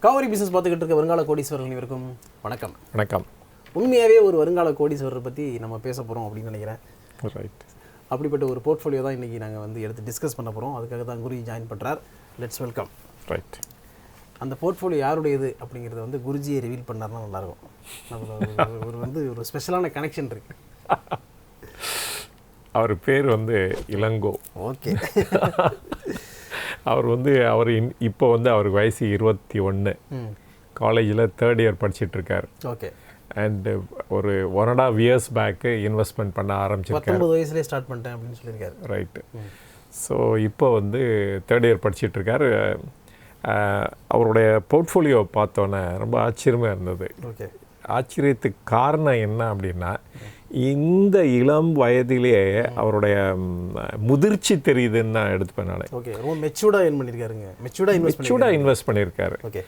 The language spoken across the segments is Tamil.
காவரி பிஸ்னஸ் பார்த்துக்கிட்டு இருக்க வருங்கால கோடீஸ்வரர்கள் அனைவருக்கும் வணக்கம். வணக்கம். உண்மையாகவே ஒரு வருங்கால கோடீஸ்வரரை பற்றி நம்ம பேச போகிறோம் அப்படின்னு நினைக்கிறேன். ரைட். அப்படிப்பட்ட ஒரு போர்ட்ஃபோலியோ தான் இன்றைக்கி நாங்கள் வந்து எடுத்து டிஸ்கஸ் பண்ண போகிறோம். அதுக்காக தான் குருஜி ஜாயின் பண்ணுறார். Let's welcome. ரைட். அந்த போர்ட்ஃபோலியோ யாருடையது அப்படிங்கிறத வந்து குருஜியை ரிவீல் பண்ணார்னா நல்லாயிருக்கும். ஒரு வந்து ஒரு ஸ்பெஷலான கனெக்ஷன் இருக்குது. அவர் பேர் வந்து இளங்கோ. ஓகே. அவர் இப்போ அவருக்கு வயசு 21. காலேஜில் 3rd இயர் படிச்சிட்ருக்கார். ஓகே. அண்டு ஒரு 1.5 years பேக்கு இன்வெஸ்ட்மெண்ட் பண்ண ஆரம்பிச்சிருக்காரு. 19 வயசுலேயே ஸ்டார்ட் பண்ணிட்டேன் அப்படின்னு சொல்லியிருக்காரு. ரைட்டு. ஸோ இப்போ 3rd இயர் படிச்சிட்ருக்காரு. அவருடைய போர்ட்ஃபோலியோ பார்த்தோன்னே ரொம்ப ஆச்சரியமாக இருந்தது. ஓகே. ஆச்சரியத்துக்கு காரணம் என்ன அப்படின்னா, இந்த இளம் வயதிலேயே அவருடைய முதிர்ச்சி தெரியுதுன்னு நான் எடுத்துப்பேன் நான். ஓகே. ரொம்ப மெச்சூர்டாக பண்ணியிருக்காருங்க. மெச்சூர்டாக இன்வெஸ்ட் பண்ணியிருக்காரு. ஓகே.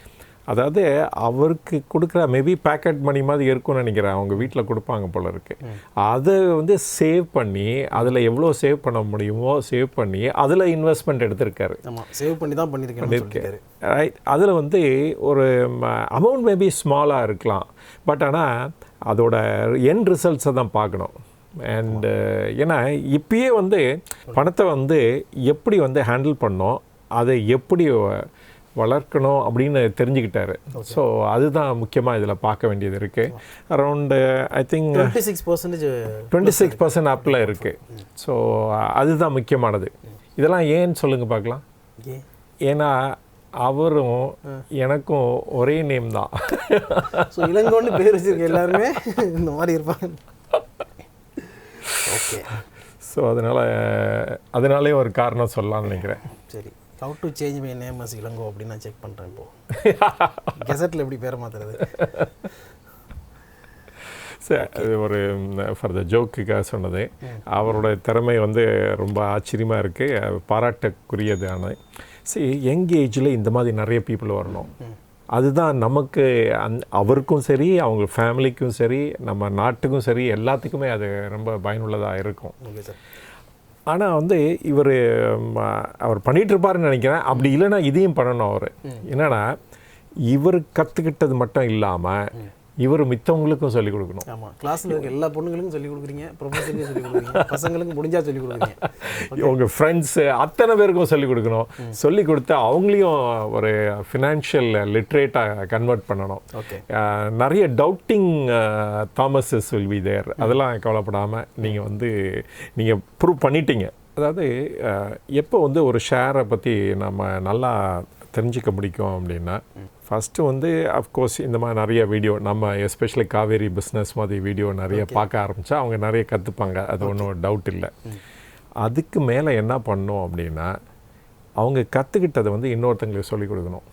அதாவது அவருக்கு கொடுக்குற மேபி பேக்கெட் மணி மாதிரி இருக்கும்னு நினைக்கிறேன். அவங்க வீட்டில் கொடுப்பாங்க போல இருக்கு. அதை சேவ் பண்ணி அதில் எவ்வளோ சேவ் பண்ண முடியுமோ சேவ் பண்ணி அதில் இன்வெஸ்ட்மெண்ட் எடுத்திருக்காரு. சேவ் பண்ணி தான் பண்ணியிருக்காரு. ரைட். அதில் ஒரு அமௌண்ட் மேபி ஸ்மாலாக இருக்கலாம். பட் ஆனால் அதோட எண்ட் ரிசல்ட்ஸை தான் பார்க்கணும். அண்டு ஏன்னா இப்பயே பணத்தை எப்படி ஹேண்டில் பண்ணோம், அதை எப்படி வளர்க்கணும் அப்படின்னு தெரிஞ்சுக்கிட்டாரு. ஸோ அதுதான் முக்கியமாக இதில் பார்க்க வேண்டியது இருக்குது. அரௌண்டு ஐ திங்க் 26% அப்பில் இருக்குது. ஸோ அதுதான் முக்கியமானது. இதெல்லாம் ஏன்னு சொல்லுங்கள் பார்க்கலாம். ஏன்னா அவரும் எனக்கும் ஒரே நேம் தான். ஸோ இளங்கோன்னு பேர் வச்சிருக்க எல்லாருமே இந்த மாதிரி இருப்பாங்க. ஓகே. ஸோ அதனாலே ஒரு காரணம் சொல்லலாம்னு நினைக்கிறேன். சரி. How to change my name as Ilango அப்படின்னு நான் செக் பண்ணுறேன். இப்போது கெசட்டில் எப்படி பேரை மாற்றுறது? சரி. அது ஒரு ஃபார் த ஜோக்குக்காக சொன்னது. அவரோட திறமை ரொம்ப ஆச்சரியமாக இருக்குது, பாராட்டக்குரியதான. சரி, யங் ஏஜில் இந்த மாதிரி நிறைய பீப்புள் வரணும். அதுதான் நமக்கு அவருக்கும் சரி, அவங்க ஃபேமிலிக்கும் சரி, நம்ம நாட்டுக்கும் சரி, எல்லாத்துக்குமே அது ரொம்ப பயனுள்ளதாக இருக்கும். Okay sir. ஆனால் அவர் பண்ணிகிட்ருப்பாருன்னு நினைக்கிறேன். அப்படி இல்லைன்னா இதையும் பண்ணணும். அவர் என்னென்னா இவர் கற்றுக்கிட்டது மட்டும் இல்லாமல் இவர் மித்தவங்களுக்கும் சொல்லிக் கொடுக்கணும். ஆமாம். கிளாஸில் இருக்க எல்லா பொண்ணுங்களுக்கும் சொல்லிக் கொடுக்குறீங்க, ப்ரொஃபஸருக்கும் சொல்லிக் கொடுக்குறீங்க, பசங்களுக்கும் முடிஞ்சால் சொல்லிக் கொடுக்குறீங்க, உங்கள் ஃப்ரெண்ட்ஸு அத்தனை பேருக்கும் சொல்லிக் கொடுக்கணும். சொல்லிக் கொடுத்து அவங்களையும் ஒரு ஃபினான்ஷியல் லிட்ரேட்டாக கன்வெர்ட் பண்ணணும். ஓகே. நிறைய டவுட்டிங் தாமஸஸ் வில் பி தேர். அதெல்லாம் கவலைப்படாமல் நீங்கள் ப்ரூவ் பண்ணிட்டீங்க. அதாவது எப்போ ஒரு ஷேரை பற்றி நம்ம நல்லா தெரிஞ்சிக்க முடிக்கும் அப்படின்னா, ஃபஸ்ட்டு அஃப்கோர்ஸ் இந்த மாதிரி நிறைய வீடியோ நம்ம எஸ்பெஷலி காவேரி பிஸ்னஸ் மாதிரி வீடியோ நிறைய பார்க்க ஆரம்பித்தா அவங்க நிறைய கற்றுப்பாங்க. அது ஒன்றும் டவுட் இல்லை. அதுக்கு மேலே என்ன பண்ணணும் அப்படின்னா, அவங்க கற்றுக்கிட்டதை இன்னொருத்தங்களுக்கு சொல்லிக் கொடுக்கணும்.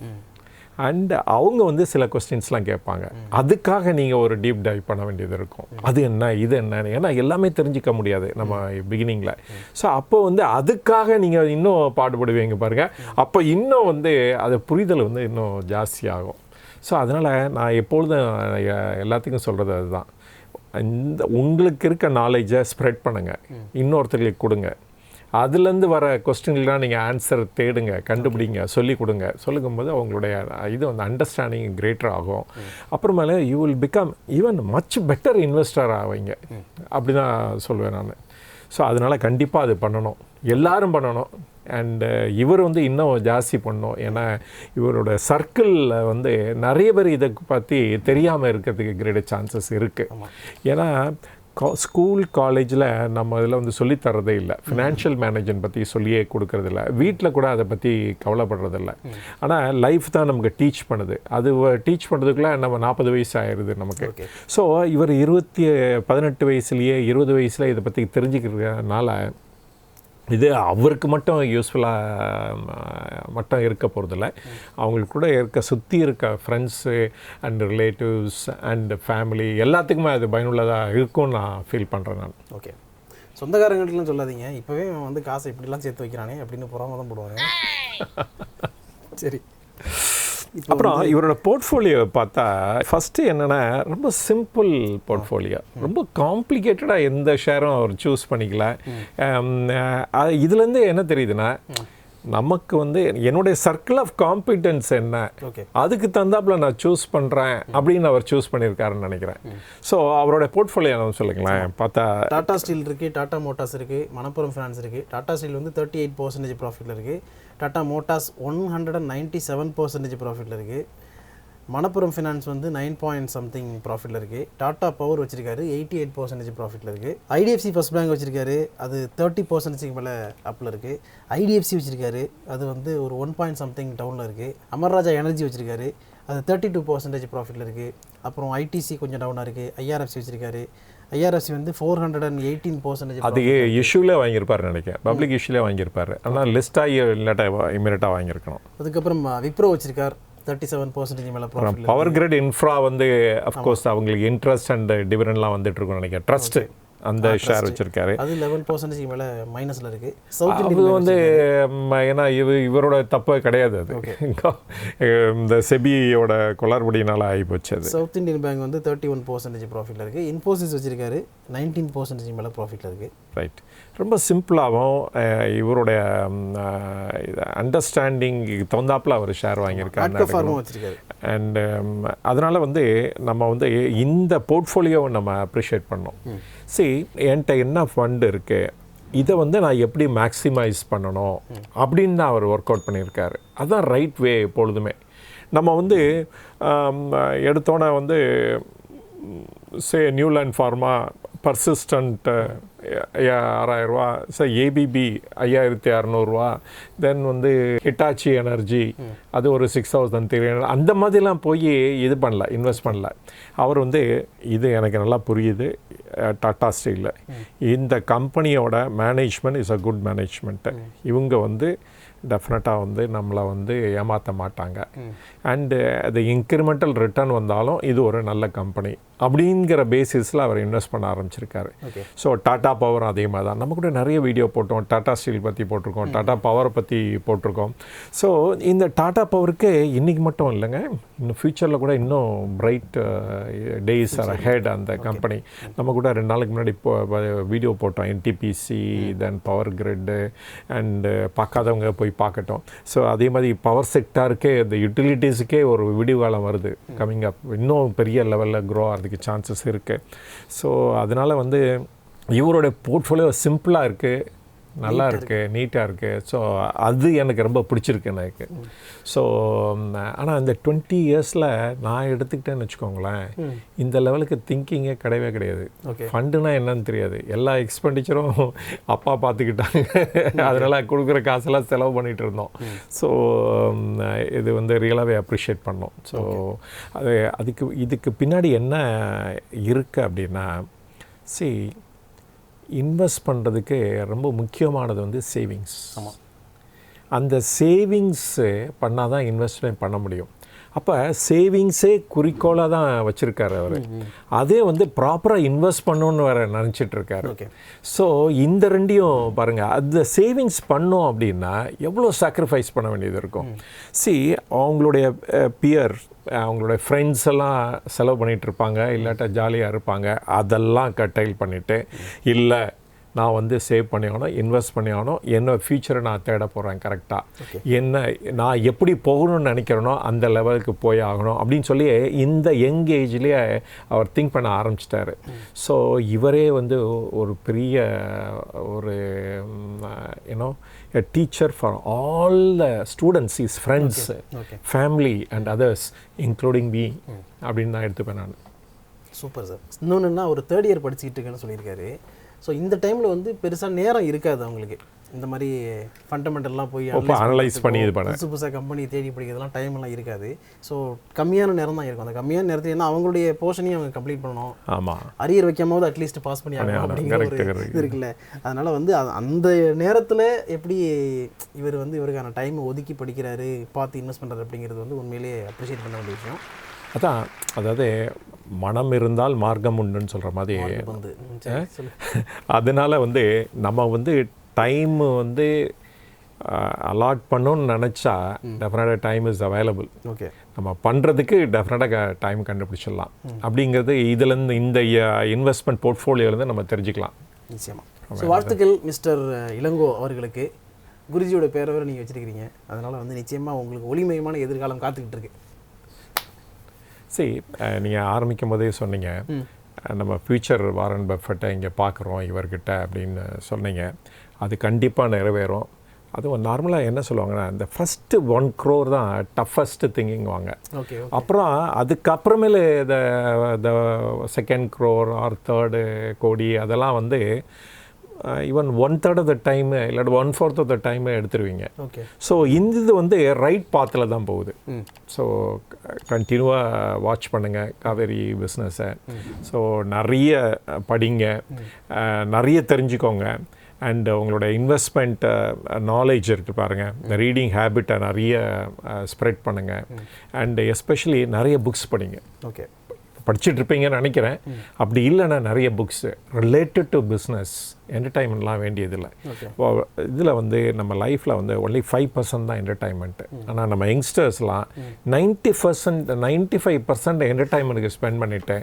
அண்ட் அவங்க சில கொஸ்டின்ஸ்லாம் கேட்பாங்க. அதுக்காக நீங்கள் ஒரு டீப் டைவ் பண்ண வேண்டியது இருக்கும். அது என்ன, இது என்னன்னு. ஏன்னா எல்லாமே தெரிஞ்சிக்க முடியாது நம்ம பிகினிங்கில். ஸோ அப்போ அதுக்காக நீங்கள் இன்னும் பாடுபடுவீங்க பாருங்கள். அப்போ இன்னும் அது புரிதல் இன்னும் ஜாஸ்தியாகும். ஸோ அதனால் நான் எப்பொழுதும் எல்லாத்துக்கும் சொல்கிறது அதுதான். உங்களுக்கு இருக்க நாலேஜை ஸ்ப்ரெட் பண்ணுங்கள், இன்னொருத்தருக்கு கொடுங்க. அதுலேருந்து வர கொஸ்டின்லாம் நீங்கள் ஆன்சர் தேடுங்க, கண்டுபிடிங்க, சொல்லிக் கொடுங்க. சொல்லும்போது அவங்களுடைய அண்டர்ஸ்டாண்டிங் கிரேட்டர் ஆகும். அப்புறமேல you will become even much better investor ஆவீங்க. அப்படி தான் சொல்லுவேன் நான். ஸோ அதனால் கண்டிப்பாக அது பண்ணணும், எல்லாரும் பண்ணணும். அண்டு இவர் இன்னும் ஜாஸ்தி பண்ணணும். ஏன்னா இவரோட சர்க்கிளில் நிறைய பேர் இதை பற்றி தெரியாமல் இருக்கிறதுக்கு கிரேட் சான்சஸ் இருக்குது. ஏன்னா ஸ்கூல் காலேஜில் நம்ம இதில் சொல்லித்தரதே இல்லை. ஃபினான்ஷியல் மேனேஜ்மெண்ட் பற்றி சொல்லியே கொடுக்கறதில்ல. வீட்டில் கூட அதை பற்றி கவலைப்படுறதில்ல. ஆனால் லைஃப் தான் நமக்கு டீச் பண்ணுது. அது டீச் பண்ணுறதுக்குள்ளே நம்ம 40 வயசு ஆயிடுது நமக்கு. ஸோ இவர் 18 வயசுலேயே 20 வயசில் இதை பற்றி தெரிஞ்சுக்கிறதுனால இது அவருக்கு மட்டும் யூஸ்ஃபுல்லாக மட்டும் இருக்க போகிறதில்ல. அவங்களுக்கு கூட சுற்றி இருக்க friends and relatives and family எல்லாத்துக்குமே அது பயனுள்ளதாக இருக்கும்னு நான் ஃபீல் பண்ணுறேன் நான். ஓகே. சொந்தக்காரங்கள்லாம் சொல்லாதீங்க, இப்போவே காசை இப்படிலாம் சேர்த்து வைக்கிறானே அப்படின்னு புறாம தான் போடுவாங்க. சரி. அப்புறம் இவரோட போர்ட்ஃபோலியோ பார்த்தா ஃபஸ்ட்டு என்னென்னா ரொம்ப சிம்பிள் போர்ட்ஃபோலியோ. ரொம்ப காம்ப்ளிகேட்டடாக எந்த ஷேரும் அவர் சூஸ் பண்ணிக்கல. இதுலேருந்து என்ன தெரியுதுன்னா, நமக்கு வந்து என்னுடைய சர்க்கிள் ஆஃப் காம்பிடன்ஸ் என்ன, ஓகே, அதுக்கு தந்தாப்புல நான் சூஸ் பண்ணுறேன் அப்படின்னு அவர் சூஸ் பண்ணியிருக்காருன்னு நினைக்கிறேன். ஸோ அவரோட போர்ட்ஃபோலியோ சொல்லுங்களேன். பார்த்தா டாடா ஸ்டீல் இருக்குது, டாடா மோட்டார்ஸ் இருக்குது, மணப்புரம் ஃபினான்ஸ் இருக்குது. டாடா ஸ்டீல் வந்து 38% ப்ராஃபிட்டில் இருக்குது. டாடா மோட்டார்ஸ் 197% ப்ராஃபிட்டில் இருக்குது. மணப்புரம் ஃபினான்ஸ் வந்து 9 ப்ராஃபிட்டில் இருக்குது. டாடா பவர் வச்சிருக்காரு 88% ப்ராஃபிட்டில் இருக்குது. ஐடிஎஃப்சி ஃபர்ஸ்ட் பேங்க் வச்சிருக்காரு, அது 30% மேலே அப்பில் இருக்குது. ஐடிஎஃப்சி வச்சிருக்காரு, அது வந்து ஒரு 1 டவுனில் இருக்குது. அமர்ராஜா எனர்ஜி வச்சிருக்காரு, அது 32% ப்ராஃபிட்டில் இருக்குது. அப்புறம் ஐடிசி கொஞ்சம் டவுனாக இருக்குது. ஐஆர்எஃப்சி வச்சிருக்காரு, ஐஆர்எஃப்சி வந்து 418%. அது இஷ்யூலே வாங்கியிருப்பார் நினைக்கிறேன், பப்ளிக் இஷ்யூலே வாங்கியிருப்பார். ஆனால் லிஸ்ட் ஆகி இல்லாட்டா இமீடியட்டாக வாங்கியிருக்கணும். அதுக்கப்புறம் விப்ரோ வச்சிருக்கார் 37% மேலே ப்ராஃபிட். பவர் கிரிட் இன்ஃப்ரா வந்து அஃப்கோர்ஸ் அவங்களுக்கு இன்ட்ரெஸ்ட் அண்ட் டிவிடெண்ட்லாம் வந்துட்டு இருக்கும்னு நினைக்கிறேன். ட்ரஸ்ட் அந்த ஷேர் வச்சிருக்காரு, அது 11% மேலே மைனஸில் இருக்குது. அது வந்து ஏன்னா இவரோட தப்பே கிடையாது, அது இந்த செபியோட குளறுபடினால ஆகிப்போச்சு. அது சவுத் இந்தியன் பேங்க் வந்து 31% ப்ராஃபிட்டில் இருக்குது. இன்ஃபோசிஸ் வச்சிருக்காரு 19% மேலே ப்ராஃபிட்டில் இருக்குது. ரைட். ரொம்ப சிம்பிளாகவும் இவருடைய அண்டர்ஸ்டாண்டிங் தகுந்தாப்பில் அவர் ஷேர் வாங்கியிருக்காரு. அண்ட் அதனால் வந்து நம்ம வந்து இந்த போர்ட்ஃபோலியோவை நம்ம அப்ரிஷியேட் பண்ணோம். சரி, என்கிட்ட என்ன ஃபண்ட் இருக்குது, இதை வந்து நான் எப்படி மேக்ஸிமைஸ் பண்ணணும் அப்படின்னு தான் அவர் ஒர்க் அவுட் பண்ணியிருக்காரு. அதுதான் ரைட் வே. எப்பொழுதுமே நம்ம வந்து எடுத்தோன்னே வந்து நியூலாண்ட் ஃபார்மா பர்சிஸ்டன்ட் 6000 ரூபா, ஏபிபி 5600 தென் வந்து ஹிட்டாச்சி எனர்ஜி அது ஒரு 6300, அந்த மாதிரிலாம் போய் இது பண்ணல, இன்வெஸ்ட் பண்ணல. அவர் வந்து இது எனக்கு நல்லா புரியுது, டாடா ஸ்டீலில் இந்த கம்பெனியோட management is a good management, இவங்க வந்து டெஃபினட்டாக வந்து நம்மளை வந்து ஏமாற்ற மாட்டாங்க. அண்டு அது இன்க்ரிமெண்டல் ரிட்டர்ன் வந்தாலும் இது ஒரு நல்ல கம்பெனி அப்படிங்கிற பேசிஸில் அவர் இன்வெஸ்ட் பண்ண ஆரம்பிச்சிருக்காரு. ஸோ டாடா பவரும் அதே மாதிரி தான். நம்ம கூட நிறைய வீடியோ போட்டோம், டாடா ஸ்டீல் பற்றி போட்டிருக்கோம், டாடா பவரை பற்றி போட்டிருக்கோம். ஸோ இந்த டாடா பவருக்கு இன்றைக்கி மட்டும் இல்லைங்க, இன்னும் ஃப்யூச்சரில் கூட இன்னும் பிரைட் டேஸ் ஆர் ஹெட் அந்த கம்பெனி. நம்ம கூட 2 நாளைக்கு முன்னாடி வீடியோ போட்டோம், என்டிபிசி தென் பவர் கிரிட்டு அண்டு பார்க்காதவங்க போய் பார்க்கட்டும். ஸோ அதே மாதிரி பவர் செக்டாருக்கே இந்த யூட்டிலிட்டிஸுக்கே ஒரு விடிவு காலம் வருது கம்மிங் அப், இன்னும் பெரிய லெவலில் க்ரோ ஆகிறதுக்கு சான்சஸ் இருக்குது. ஸோ அதனால் வந்து இவரோட போர்ட்ஃபோலியோ சிம்பிளாக இருக்குது, நல்லா இருக்குது, நீட்டாக இருக்குது. ஸோ அது எனக்கு ரொம்ப பிடிச்சிருக்கு எனக்கு. ஸோ ஆனால் இந்த 20 இயர்ஸில் நான் எடுத்துக்கிட்டேன்னு வச்சுக்கோங்களேன், இந்த லெவலுக்கு திங்கிங்கே கிடையவே கிடையாது. ஃபண்டுனா என்னன்னு தெரியாது, எல்லா எக்ஸ்பெண்டிச்சரும் அப்பா பார்த்துக்கிட்டாங்க, அதனால் கொடுக்குற காசெல்லாம் செலவு பண்ணிகிட்டு இருந்தோம். ஸோ இது வந்து ரியலாகவே அப்ரிஷியேட் பண்ணோம். ஸோ இதுக்கு பின்னாடி என்ன இருக்குது அப்படின்னா, இன்வெஸ்ட் பண்ணுறதுக்கு ரொம்ப முக்கியமானது வந்து சேவிங்ஸ். ஆமாம், அந்த சேவிங்ஸு பண்ணால் தான் இன்வெஸ்ட்மெண்ட் பண்ண முடியும். அப்போ சேவிங்ஸே குறிக்கோளாக தான் வச்சுருக்காரு அவர். அதே வந்து ப்ராப்பராக இன்வெஸ்ட் பண்ணணுன்னு வேறு நினச்சிட்ருக்காரு. ஸோ இந்த ரெண்டையும் பாருங்கள், அந்த சேவிங்ஸ் பண்ணோம் அப்படின்னா எவ்வளோ சாக்ரிஃபைஸ் பண்ண வேண்டியது இருக்கும். அவங்களுடைய பியர், அவங்களுடைய ஃப்ரெண்ட்ஸ் எல்லாம் செலவு பண்ணிகிட்ருப்பாங்க, இல்லாட்டா ஜாலியாக இருப்பாங்க, அதெல்லாம் கட்டைல் பண்ணிவிட்டு இல்லை நான் வந்து சேவ் பண்ணி ஆகணும், இன்வெஸ்ட் பண்ணி ஆகணும், என்னோடய ஃப்யூச்சரை நான் தேட போகிறேன் கரெக்டாக, என்ன நான் எப்படி போகணும்னு நினைக்கிறேனோ அந்த லெவலுக்கு போய் ஆகணும் அப்படின்னு சொல்லி இந்த யங் ஏஜ்லேயே அவர் திங்க் பண்ண ஆரம்பிச்சிட்டாரு. ஸோ இவரே வந்து ஒரு பெரிய ஒரு a teacher for all the students, his friends, family and others including me அப்படின்னு நான் எடுத்துப்பேன் நான். Super sir. இன்னொன்றுன்னா ஒரு 3rd இயர் படிச்சுக்கிட்டு இருக்கேன்னு சொல்லியிருக்காரு. ஸோ இந்த டைமில் வந்து பெருசாக நேரம் இருக்காது அவங்களுக்கு, இந்த மாதிரி ஃபண்டமெண்டல்லாம் போய் அனலைஸ் பண்ணி இது பண்ண புதுசாக கம்பெனி தேடி படிக்கிறதுலாம் டைம்லாம் இருக்காது. ஸோ கம்மியான நேரம் தான் இருக்கும். அந்த கம்மியான நேரத்தில் ஏன்னா அவங்களுடைய போர்ஷனையும் அவங்க கம்ப்ளீட் பண்ணணும். ஆமாம், அரியர் வைக்காம அட்லீஸ்ட் பாஸ் பண்ணி ஆகணும் அப்படிங்கிற ஒரு இது இருக்குல்ல. அதனால் வந்து அந்த நேரத்தில் எப்படி இவர் வந்து இவருக்கான டைம் ஒதுக்கி படிக்கிறாரு, பார்த்து இன்வெஸ்ட் பண்ணுறாரு அப்படிங்கிறது வந்து உண்மையிலேயே அப்ரிஷியேட் பண்ண வேண்டிய விஷயம். அதான், அதாவது மனம் இருந்தால் மார்க்கம் உண்டுன்னு சொல்கிற மாதிரி. அதனால் வந்து நம்ம வந்து டைம் வந்து அலாட் பண்ணணும்னு நினச்சா டெஃபினட்டாக டைம் இஸ் அவைலபிள். ஓகே, நம்ம பண்ணுறதுக்கு டெஃபினட்டாக டைம் கண்டுபிடிச்சிடலாம் அப்படிங்கிறது இதுலேருந்து இந்த இன்வெஸ்ட்மெண்ட் போர்ட்ஃபோலியோலேருந்து நம்ம தெரிஞ்சுக்கலாம். நிச்சயமாக. ஸோ வாழ்த்துக்கள் மிஸ்டர் இளங்கோ அவர்களுக்கு. குருஜியோட பேரை வேறு நீங்கள் வச்சுருக்கிறீங்க. அதனால் வந்து நிச்சயமாக உங்களுக்கு ஒளிமயமான எதிர்காலம் காத்துக்கிட்டு இருக்கு. சரி, நீங்கள் ஆரம்பிக்கும் போதே சொன்னீங்க நம்ம ஃப்யூச்சர் வாரன் பஃபெட்டை இங்கே பார்க்குறோம் இவர்கிட்ட அப்படின்னு சொன்னீங்க. அது கண்டிப்பாக நிறைவேறும். அதுவும் நார்மலாக என்ன சொல்லுவாங்கன்னா, இந்த ஃபஸ்ட்டு 1 crore தான் டஃபஸ்ட்டு திங்கிங் வாங்க. அப்புறம் அதுக்கப்புறமேலு த 2nd crore ஆர் 3rd கோடி அதெல்லாம் வந்து ஈவன் 1/3 ஆஃப் த டைமு இல்லாட்டி 1/4 ஆஃப் த டைமு எடுத்துருவீங்க. ஸோ இது வந்து ரைட் பாத்தில் தான் போகுது. ஸோ கண்டினியூவாக வாட்ச் பண்ணுங்கள் காவேரி பிஸ்னஸை. ஸோ நிறைய படிங்க, நிறைய தெரிஞ்சுக்கோங்க. அண்ட் உங்களோட இன்வெஸ்ட்மெண்ட் நாலேஜ் இருக்குது பாருங்கள், இந்த ரீடிங் ஹேபிட்டை நிறைய ஸ்ப்ரெட் பண்ணுங்கள். அண்ட் எஸ்பெஷலி நிறைய புக்ஸ் படிங்க. படிச்சுட்டு இருப்பீங்கன்னு நினைக்கிறேன். அப்படி இல்லைன்னா நிறைய புக்ஸு ரிலேட்டட் டு பிஸ்னஸ், என்டர்டைன்மெண்ட்லாம் வேண்டியதில்லை. இதில் வந்து நம்ம லைஃப்பில் வந்து ஒன்லி 5% தான் என்டர்டைன்மெண்ட்டு. ஆனால் நம்ம யங்ஸ்டர்ஸ்லாம் 95% என்டர்டைன்மெண்ட்டுக்கு ஸ்பெண்ட் பண்ணிவிட்டு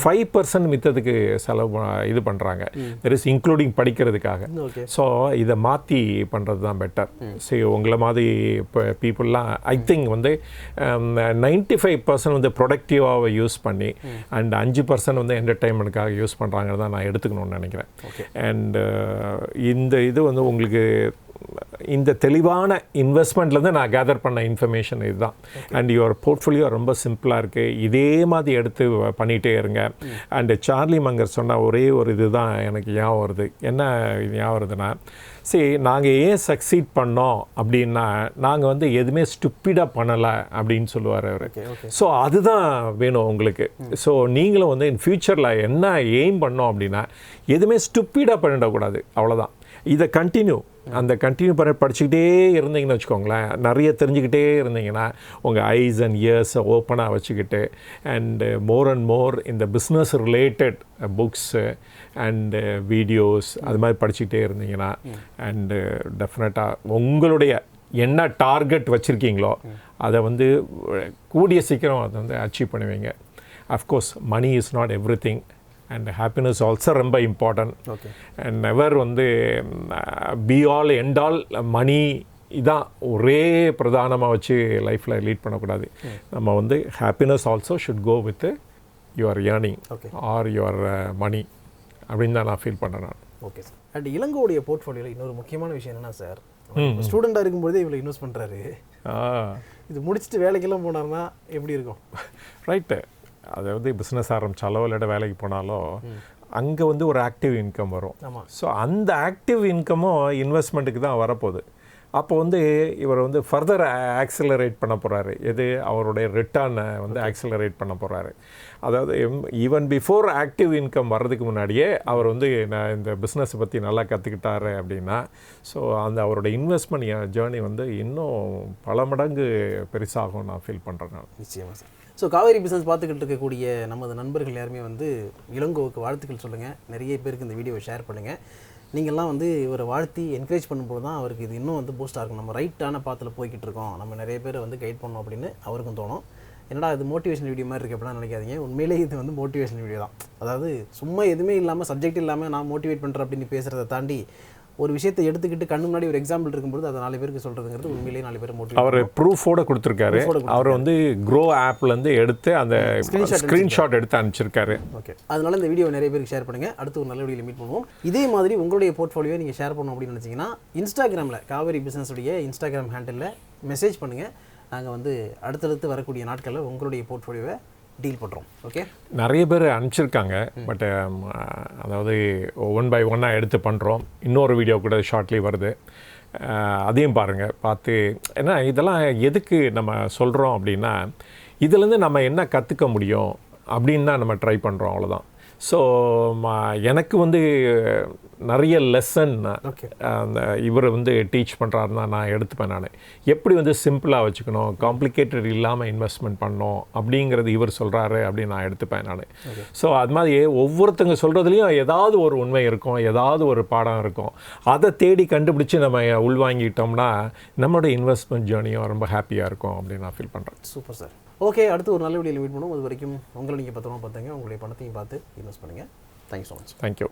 5% மித்ததுக்கு செலவு இது பண்ணுறாங்க. தெர் இஸ் இன்க்ளூடிங் படிக்கிறதுக்காக. ஸோ இதை மாற்றி பண்ணுறது தான் பெட்டர். சரி, உங்களை மாதிரி இப்போ பீப்புளெலாம் ஐ திங்க் வந்து 95% வந்து ப்ரொடக்டிவாக யூஸ் பண்ணி அண்ட் 5% வந்து என்டர்டைன்மெண்ட்டுக்காக யூஸ் பண்ணுறாங்கன்னு தான் நான் எடுத்துக்கணும்னு நினைக்கிறேன். அண்ட் இந்த இது வந்து உங்களுக்கு இந்த தெளிவான இன்வெஸ்ட்மெண்ட்லேருந்து நான் கேதர் பண்ண இன்ஃபர்மேஷன் இதுதான். அண்ட் யுவர் போர்ட்ஃபோலியோ ரொம்ப சிம்பிளாக இருக்குது. இதே மாதிரி எடுத்து பண்ணிகிட்டே இருங்க. அண்டு சார்லி மங்கர் சொன்ன ஒரே ஒரு இது தான் எனக்கு ஞாபகம் வருது. என்ன ஞாபகம் வருதுன்னா, சரி, நாங்கள் ஏன் சக்சீட் பண்ணோம் அப்படின்னா, நாங்கள் வந்து எதுவுமே ஸ்டூப்பிடாக பண்ணலை அப்படின்னு சொல்லுவார் அவர். ஸோ அதுதான் வேணும் உங்களுக்கு. ஸோ நீங்களும் வந்து இன் ஃப்யூச்சரில் என்ன எய்ம் பண்ணோம் அப்படின்னா, எதுவுமே ஸ்டூப்பிடாக பண்ணிடக்கூடாது, அவ்வளோதான். இதை கண்டினியூ படிச்சுக்கிட்டே இருந்தீங்கன்னு வச்சுக்கோங்களேன், நிறைய தெரிஞ்சுக்கிட்டே இருந்தீங்கன்னா உங்கள் ஐஸ் அண்ட் இயர்ஸை ஓப்பனாக வச்சுக்கிட்டு அண்டு மோர் அண்ட் மோர் இந்த business related books and videos அது மாதிரி படிச்சுக்கிட்டே இருந்தீங்கன்னா அண்டு டெஃபினட்டாக உங்களுடைய என்ன டார்கெட் வச்சுருக்கீங்களோ அதை வந்து கூடிய சீக்கிரம் அதை வந்து அச்சீவ் பண்ணுவீங்க. Of course money is not everything and happiness also ரொம்ப இம்பார்ட்டன்ட். அண்ட் நெவர் வந்து be all end all money இதான் ஒரே பிரதானமாக வச்சு லைஃப்பில் லீட் பண்ணக்கூடாது. நம்ம வந்து happiness also should go with your earning or your money அப்படின்னு தான் நான் ஃபீல் பண்ணுறேன் நான். Okay sir. அண்ட் இளங்கோடைய போர்ட்ஃபோலியோவில் இன்னொரு முக்கியமான விஷயம் என்னென்னா சார், ஸ்டூடெண்ட்டாக இருக்கும்போதே இவ்வளோ இன்வெஸ்ட் பண்ணுறாரு. இது முடிச்சுட்டு வேலைக்கெல்லாம் போனார்னா எப்படி இருக்கும்? ரைட்டு. அதாவது பிஸ்னஸ் ஆரம்பித்தாலோ இல்லாட்ட வேலைக்கு போனாலோ அங்கே வந்து ஒரு ஆக்டிவ் இன்கம் வரும். ஸோ அந்த ஆக்டிவ் இன்கமும் இன்வெஸ்ட்மெண்ட்டுக்கு தான் வரப்போகுது. அப்போ வந்து இவர் வந்து ஃபர்தர் ஆக்சிலரேட் பண்ண போகிறாரு. எது அவருடைய ரிட்டர்னை வந்து ஆக்சிலரேட் பண்ண போகிறாரு. அதாவது ஈவன் பிஃபோர் ஆக்டிவ் இன்கம் வர்றதுக்கு முன்னாடியே அவர் வந்து நான் இந்த பிஸ்னஸை பற்றி நல்லா கற்றுக்கிட்டாரு அப்படின்னா, ஸோ அந்த அவருடைய இன்வெஸ்ட்மெண்ட் ஜேர்னி வந்து இன்னும் பல மடங்கு பெருசாகும் நான் ஃபீல் பண்ணுறேன் நான். நிச்சயமாக சார். ஸோ காவேரி பிஸ்னஸ் பார்த்துக்கிட்டு இருக்கக்கூடிய நமது நண்பர்கள் யாருமே வந்து இளங்கோவுக்கு வாழ்த்துக்கள் சொல்லுங்கள். நிறைய பேருக்கு இந்த வீடியோவை ஷேர் பண்ணுங்கள். நீங்கள்லாம் வந்து இவரை வாழ்த்தி என்கரேஜ் பண்ணும்போது தான் அவருக்கு இது இன்னும் வந்து பூஸ்டாக இருக்கும். நம்ம ரைட்டான பாத்தில் போய்கிட்டு இருக்கோம், நம்ம நிறைய பேரை வந்து கைட் பண்ணோம் அப்படின்னு அவருக்கும் தோணும். என்னடா இது மோட்டிவேஷன் வீடியோ மாதிரி இருக்குது அப்படின்னா நினைக்காதீங்க. உண்மையிலேயே இது வந்து மோட்டிவேஷன் வீடியோ தான். அதாவது சும்மா எதுவுமே இல்லாமல் சப்ஜெக்ட் இல்லாமல் நான் மோட்டிவேட் பண்ணுறேன் அப்படின்னு பேசுகிறத தாண்டி ஒரு விஷயத்தை எடுத்துக்கிட்டு கண்ணு முன்னாடி ஒரு எக்ஸாம்பிள் இருக்கும்போது அதை 4 பேருக்கு சொல்கிறதுங்கிறது உண்மையிலேயே 4 பேர் மோட்டிவேட். அவர் ப்ரூஃபோடு கொடுத்துருக்காரு. அவர் வந்து க்ரோ ஆப்லேருந்து எடுத்து அந்த ஸ்க்ரீன்ஷாட் எடுத்து அனுப்பிச்சிருக்காரு. ஓகே, அதனால இந்த வீடியோ நிறைய பேருக்கு ஷேர் பண்ணுங்கள். அடுத்து ஒரு நல்ல வீடியோவில் மீட் பண்ணுவோம். இதே மாதிரி உங்களுடைய போர்ட்ஃபோலியோ நீங்கள் ஷேர் பண்ணணும் அப்படின்னு நினச்சிங்கன்னா இன்ஸ்டாகிராமில் காவேரி பிஸ்னஸுடைய இன்ஸ்டாகிராம் ஹேண்டிலில் மெசேஜ் பண்ணுங்கள். நாங்கள் வந்து அடுத்தடுத்து வரக்கூடிய நாட்களில் உங்களுடைய போர்ட்ஃபோலியோவை டீல் பண்ணுறோம். ஓகே, நிறைய பேர் அனுப்பிச்சிருக்காங்க. பட் அதாவது 1 by 1 எடுத்து பண்ணுறோம். இன்னொரு வீடியோ கூட ஷார்ட்லி வருது, அதையும் பாருங்கள். பார்த்து ஏன்னா இதெல்லாம் எதுக்கு நம்ம சொல்கிறோம் அப்படின்னா, இதுலேருந்து நம்ம என்ன கற்றுக்க முடியும் அப்படின்னு தான் நம்ம ட்ரை பண்ணுறோம், அவ்வளோதான். ஸோ எனக்கு வந்து நிறைய லெசன் அந்த இவர் வந்து டீச் பண்ணுறாருன்னா நான் எடுத்துப்பேன். நான் எப்படி வந்து சிம்பிளாக வச்சுக்கணும், காம்ப்ளிகேட்டட் இல்லாமல் இன்வெஸ்ட்மெண்ட் பண்ணணும் அப்படிங்கிறது இவர் சொல்கிறாரு அப்படின்னு நான் எடுத்துப்பேன் நான். ஸோ அது மாதிரி ஒவ்வொருத்தங்க சொல்கிறதுலையும் ஏதாவது ஒரு உண்மை இருக்கும், ஏதாவது ஒரு பாடம் இருக்கும். அதை தேடி கண்டுபிடிச்சி நம்ம உள்வாங்கிட்டோம்னா நம்மளோட இன்வெஸ்ட்மெண்ட் ஜேர்னியும் ரொம்ப ஹாப்பியாக இருக்கும் அப்படின்னு நான் ஃபீல் பண்ணுறேன். Super sir. ஓகே, அடுத்து ஒரு நல்ல வீடியோவில் மீட் பண்ணுவோம். அது வரைக்கும் உங்களை நீங்கள் பத்திரமா பார்த்துங்க, உங்களுடைய பணத்தையும் பார்த்து இன்வெஸ்ட் பண்ணுங்கள். Thank you so much. தேங்க்யூ.